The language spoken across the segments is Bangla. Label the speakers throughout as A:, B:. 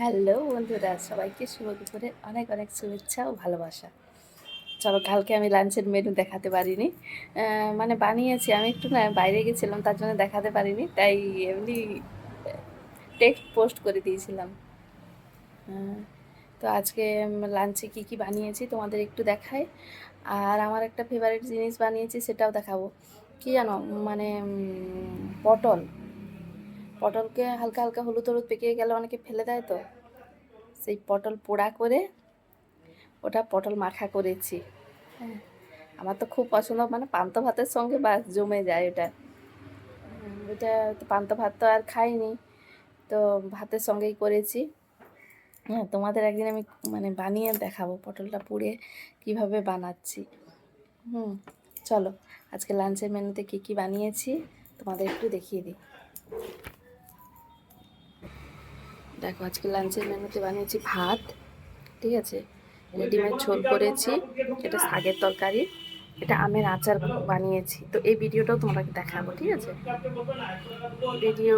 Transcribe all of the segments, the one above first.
A: হ্যালো বন্ধুরা, সবাইকে শুভ দুপুরে অনেক অনেক শুভেচ্ছা ও ভালোবাসা। চলো, কালকে আমি লাঞ্চের মেনু দেখাতে পারিনি। মানে বানিয়েছি, আমি একটু না বাইরে গেছিলাম, তার জন্য দেখাতে পারিনি, তাই এমনি টেক্সট পোস্ট করে দিয়েছিলাম। আহ, তো আজকে লাঞ্চে কি কি বানিয়েছি তোমাদের একটু দেখাই। আর আমার একটা ফেভারিট জিনিস বানিয়েছি, সেটাও দেখাবো। কি জানো, মানে পটল পটলকে হালকা হালকা হলুদ হলুদ পেকে গেলে অনেকে ফেলে দেয়, তো সেই পটল পোড়া করে ওটা পটল মাখা করেছি। হ্যাঁ, আমার তো খুব পছন্দ, মানে পান্তা ভাতের সঙ্গে বাস জমে যায় ওটা। ওটা তো পান্তা ভাত তো আর খাইনি, তো ভাতের সঙ্গেই করেছি। হ্যাঁ, তোমাদের একদিন আমি মানে বানিয়ে দেখাবো পটলটা পুড়ে কিভাবে বানাচ্ছি। হুম, চলো আজকে লাঞ্চের মেনুতে কি কি বানিয়েছি তোমাদের একটু দেখিয়ে দিই। দেখো, আজকে লাঞ্চের মেনুতে বানিয়েছি ভাত, ঠিক আছে, এটা ডিমের ঝোল করেছি, এটা শাকের তরকারি, এটা আমের আচার বানিয়েছি। তো এই ভিডিওটাও তোমাকে দেখাবো, ঠিক আছে, ভিডিও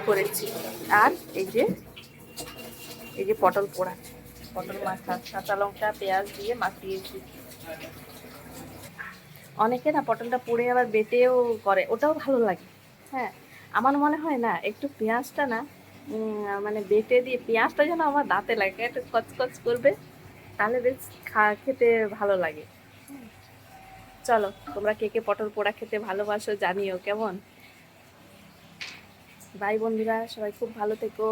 A: করেছি। আর এই যে পটল পোড়া, পটল মাখা, কাঁচা লঙ্কা পেঁয়াজ দিয়ে মাখিয়েছি। অনেকে না পটলটা পুড়ে আবার বেটেও করে, ওটাও ভালো লাগে। হ্যাঁ, আমার মনে হয় না একটু পেঁয়াজটা না মানে বেটে দিয়ে পেঁয়াজটা যেন আমার দাঁতে লাগে, একটু কচকচ করবে, তাহলে বেশ খেতে ভালো লাগে। চলো, তোমরা কে কে পটল পোড়া খেতে ভালোবাসো জানিও কেমন। বাই বন্ধুরা, সবাই খুব ভালো থেকো,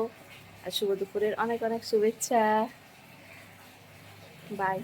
A: আর শুভ দুপুরের অনেক অনেক শুভেচ্ছা। বাই।